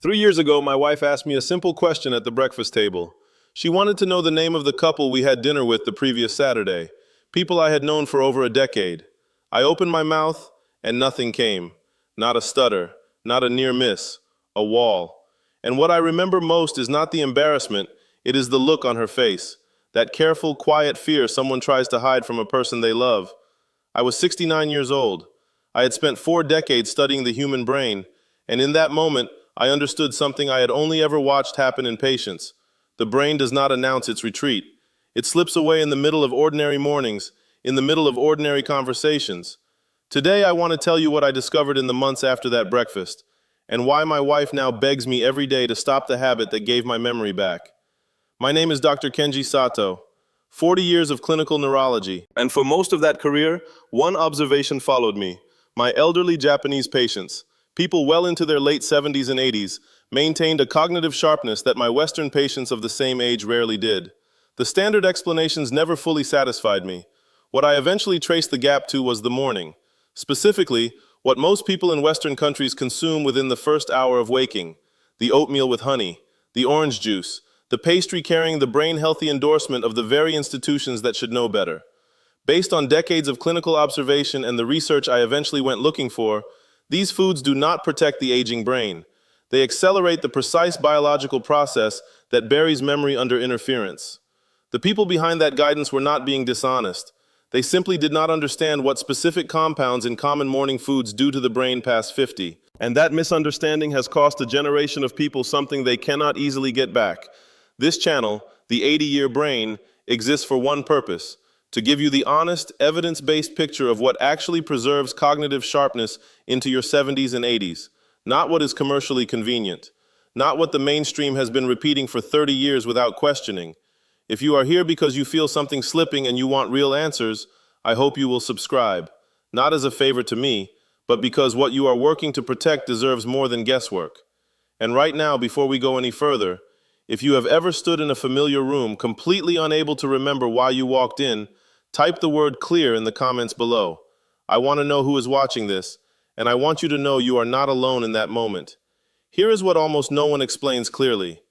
3 years ago, my wife asked me a simple question at the breakfast table. She wanted to know the name of the couple we had dinner with the previous Saturday, people I had known for over a decade. I opened my mouth, and nothing came. Not a stutter, not a near miss, a wall. And what I remember most is not the embarrassment, it is the look on her face, that careful, quiet fear someone tries to hide from a person they love. I was 69 years old. I had spent 4 decades studying the human brain, and in that moment, I understood something I had only ever watched happen in patients. The brain does not announce its retreat. It slips away in the middle of ordinary mornings, in the middle of ordinary conversations. Today, I want to tell you what I discovered in the months after that breakfast, and why my wife now begs me every day to stop the habit that gave my memory back. My name is Dr. Kenji Sato, 40 years of clinical neurology, and for most of that career, one observation followed me. My elderly Japanese patients, people well into their late 70s and 80s, maintained a cognitive sharpness that my Western patients of the same age rarely did. The standard explanations never fully satisfied me. What I eventually traced the gap to was the morning. Specifically, what most people in Western countries consume within the first hour of waking: the oatmeal with honey, the orange juice, the pastry carrying the brain-healthy endorsement of the very institutions that should know better. Based on decades of clinical observation and the research I eventually went looking for, these foods do not protect the aging brain. They accelerate the precise biological process that buries memory under interference. The people behind that guidance were not being dishonest. They simply did not understand what specific compounds in common morning foods do to the brain past 50. And that misunderstanding has cost a generation of people something they cannot easily get back. This channel, the 80-Year Brain, exists for one purpose: to give you the honest, evidence-based picture of what actually preserves cognitive sharpness into your 70s and 80s, not what is commercially convenient, not what the mainstream has been repeating for 30 years without questioning. If you are here because you feel something slipping and you want real answers, I hope you will subscribe, not as a favor to me, but because what you are working to protect deserves more than guesswork. And right now, before we go any further, if you have ever stood in a familiar room, completely unable to remember why you walked in, type the word "clear" in the comments below. I want to know who is watching this, and I want you to know you are not alone in that moment. Here is what almost no one explains clearly.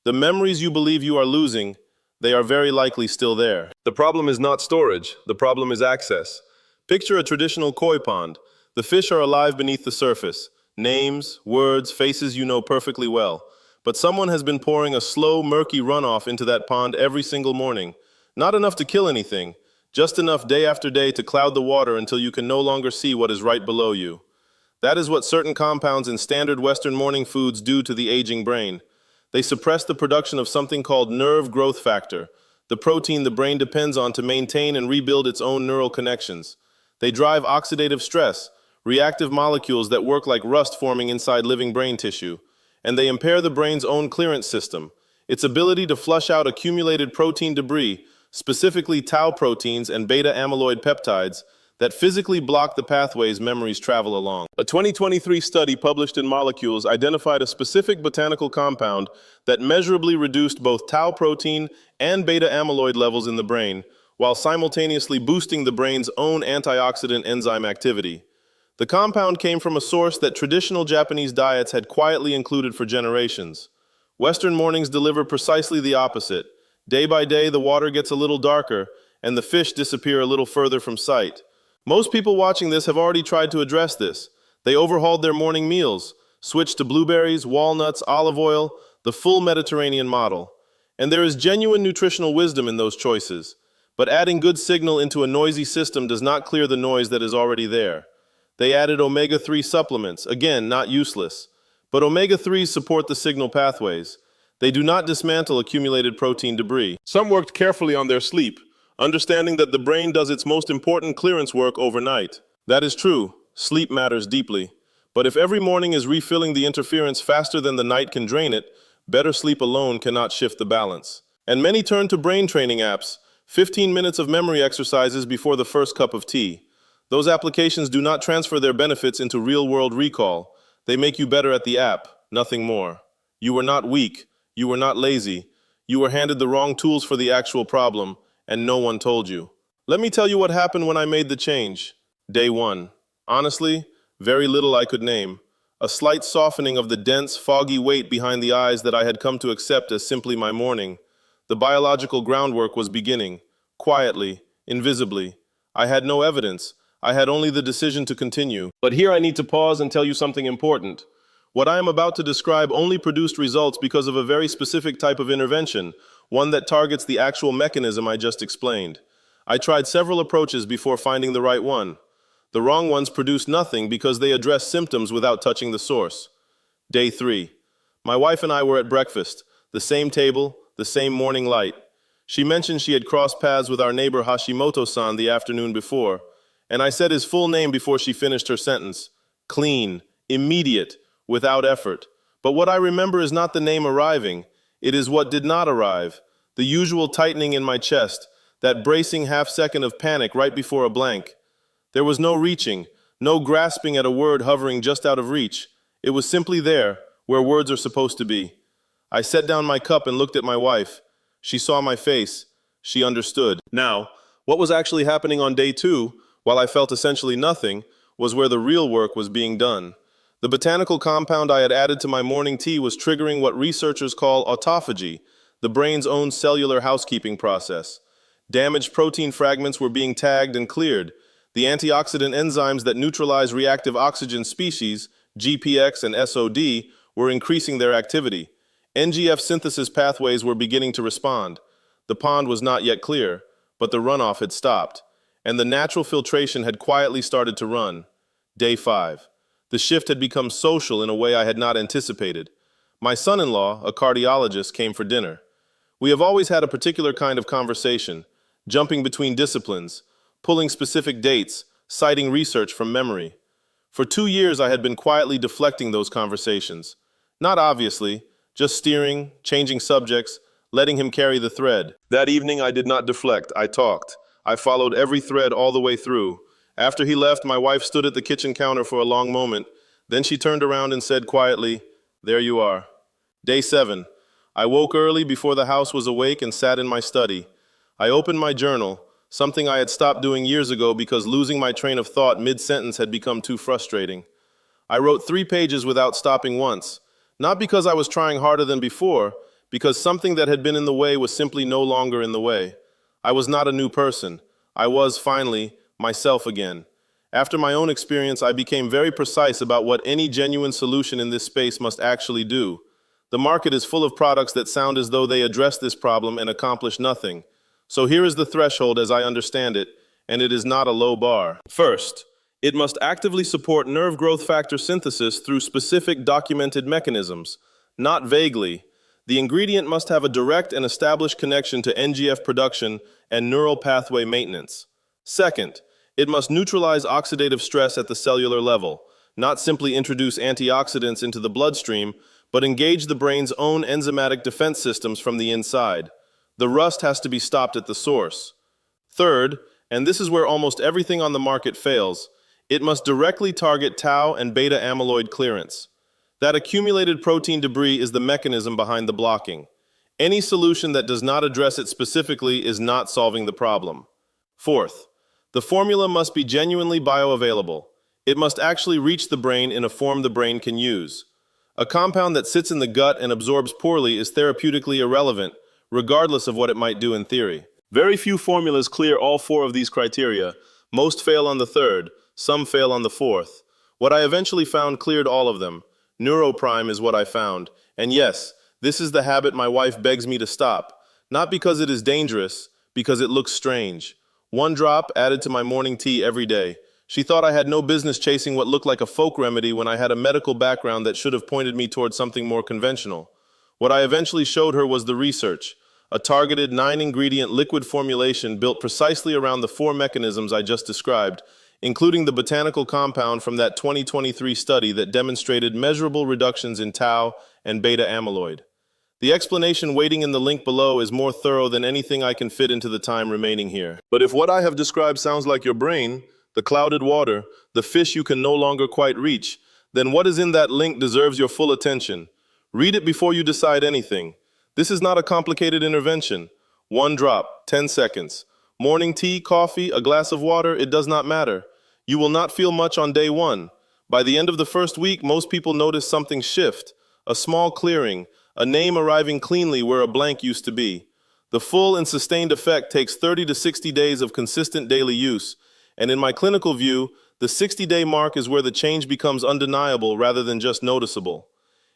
The memories you believe you are losing, they are very likely still there. The problem is not storage, the problem is access. Picture a traditional koi pond. The fish are alive beneath the surface. Names, words, faces you know perfectly well. But someone has been pouring a slow, murky runoff into that pond every single morning. Not enough to kill anything, just enough day after day to cloud the water until you can no longer see what is right below you. That is what certain compounds in standard Western morning foods do to the aging brain. They suppress the production of something called nerve growth factor, the protein the brain depends on to maintain and rebuild its own neural connections. They drive oxidative stress, reactive molecules that work like rust forming inside living brain tissue. And they impair the brain's own clearance system, its ability to flush out accumulated protein debris, specifically tau proteins and beta-amyloid peptides, that physically block the pathways memories travel along. A 2023 study published in Molecules identified a specific botanical compound that measurably reduced both tau protein and beta-amyloid levels in the brain, while simultaneously boosting the brain's own antioxidant enzyme activity. The compound came from a source that traditional Japanese diets had quietly included for generations. Western mornings deliver precisely the opposite. Day by day, the water gets a little darker, and the fish disappear a little further from sight. Most people watching this have already tried to address this. They overhauled their morning meals, switched to blueberries, walnuts, olive oil, the full Mediterranean model. And there is genuine nutritional wisdom in those choices. But adding good signal into a noisy system does not clear the noise that is already there. They added omega-3 supplements, again, not useless. But omega-3s support the signal pathways. They do not dismantle accumulated protein debris. Some worked carefully on their sleep, understanding that the brain does its most important clearance work overnight. That is true, sleep matters deeply. But if every morning is refilling the interference faster than the night can drain it, better sleep alone cannot shift the balance. And many turn to brain training apps, 15 minutes of memory exercises before the first cup of tea. Those applications do not transfer their benefits into real-world recall. They make you better at the app, nothing more. You were not weak, you were not lazy. You were handed the wrong tools for the actual problem, and no one told you. Let me tell you what happened when I made the change. Day 1. Honestly, very little I could name. a slight softening of the dense, foggy weight behind the eyes that I had come to accept as simply my morning. The biological groundwork was beginning, quietly, invisibly. I had no evidence. I had only the decision to continue. But here I need to pause and tell you something important. What I am about to describe only produced results because of a very specific type of intervention, one that targets the actual mechanism I just explained. I tried several approaches before finding the right one. The wrong ones produced nothing because they address symptoms without touching the source. Day 3. My wife and I were at breakfast, the same table, the same morning light. She mentioned she had crossed paths with our neighbor Hashimoto-san the afternoon before, and I said his full name before she finished her sentence. Clean, immediate, without effort. But what I remember is not the name arriving, it is what did not arrive. The usual tightening in my chest, that bracing half-second of panic right before a blank. There was no reaching, no grasping at a word hovering just out of reach. It was simply there, where words are supposed to be. I set down my cup and looked at my wife. She saw my face. She understood. Now, what was actually happening on day 2, while I felt essentially nothing, was where the real work was being done. The botanical compound I had added to my morning tea was triggering what researchers call autophagy, the brain's own cellular housekeeping process. Damaged protein fragments were being tagged and cleared. The antioxidant enzymes that neutralize reactive oxygen species, GPX and SOD, were increasing their activity. NGF synthesis pathways were beginning to respond. The pond was not yet clear, but the runoff had stopped, and the natural filtration had quietly started to run. Day 5. The shift had become social in a way I had not anticipated. My son-in-law, a cardiologist, came for dinner. We have always had a particular kind of conversation, jumping between disciplines, pulling specific dates, citing research from memory. For 2 years I had been quietly deflecting those conversations. Not obviously, just steering, changing subjects, letting him carry the thread. That evening I did not deflect, I talked. I followed every thread all the way through. After he left, my wife stood at the kitchen counter for a long moment. Then she turned around and said quietly, "There you are." Day 7. I woke early before the house was awake and sat in my study. I opened my journal, something I had stopped doing years ago because losing my train of thought mid-sentence had become too frustrating. I wrote 3 pages without stopping once. Not because I was trying harder than before, because something that had been in the way was simply no longer in the way. I was not a new person. I was, finally, myself again. After my own experience, I became very precise about what any genuine solution in this space must actually do. The market is full of products that sound as though they address this problem and accomplish nothing. So here is the threshold as I understand it, and it is not a low bar. First, it must actively support nerve growth factor synthesis through specific documented mechanisms, not vaguely. The ingredient must have a direct and established connection to NGF production and neural pathway maintenance. Second, it must neutralize oxidative stress at the cellular level, not simply introduce antioxidants into the bloodstream, but engage the brain's own enzymatic defense systems from the inside. The rust has to be stopped at the source. Third, and this is where almost everything on the market fails, it must directly target tau and beta amyloid clearance. That accumulated protein debris is the mechanism behind the blocking. Any solution that does not address it specifically is not solving the problem. Fourth, the formula must be genuinely bioavailable. It must actually reach the brain in a form the brain can use. A compound that sits in the gut and absorbs poorly is therapeutically irrelevant, regardless of what it might do in theory. Very few formulas clear all 4 of these criteria. Most fail on the 3rd, some fail on the 4th. What I eventually found cleared all of them. Neuroprime is what I found. And yes, this is the habit my wife begs me to stop. Not because it is dangerous, because it looks strange. 1 drop added to my morning tea every day. She thought I had no business chasing what looked like a folk remedy when I had a medical background that should have pointed me towards something more conventional. What I eventually showed her was the research, a targeted 9-ingredient liquid formulation built precisely around the 4 mechanisms I just described, including the botanical compound from that 2023 study that demonstrated measurable reductions in tau and beta amyloid. The explanation waiting in the link below is more thorough than anything I can fit into the time remaining here. But if what I have described sounds like your brain, the clouded water, the fish you can no longer quite reach, then what is in that link deserves your full attention. Read it before you decide anything. This is not a complicated intervention. 1 drop, 10 seconds. Morning tea, coffee, a glass of water, it does not matter. You will not feel much on day 1, By the end of the first week, most people notice something shift, a small clearing, a name arriving cleanly where a blank used to be. The full and sustained effect takes 30 to 60 days of consistent daily use, and in my clinical view, the 60-day mark is where the change becomes undeniable rather than just noticeable.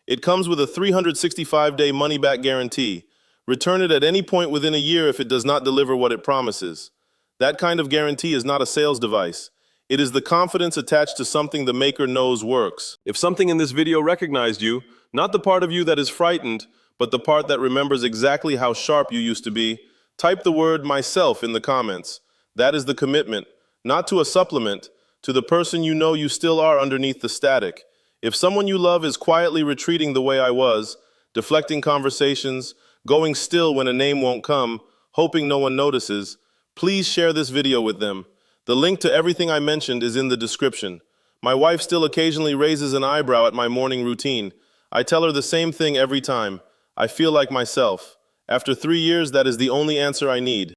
It comes with a 365-day money-back guarantee. Return it at any point within a year if it does not deliver what it promises. That kind of guarantee is not a sales device. It is the confidence attached to something the maker knows works. If something in this video recognized you, not the part of you that is frightened, but the part that remembers exactly how sharp you used to be, type the word myself in the comments. That is the commitment, not to a supplement, to the person you know you still are underneath the static. If someone you love is quietly retreating the way I was, deflecting conversations, going still when a name won't come, hoping no one notices, please share this video with them. The link to everything I mentioned is in the description. My wife still occasionally raises an eyebrow at my morning routine. I tell her the same thing every time. I feel like myself. After 3 years, that is the only answer I need.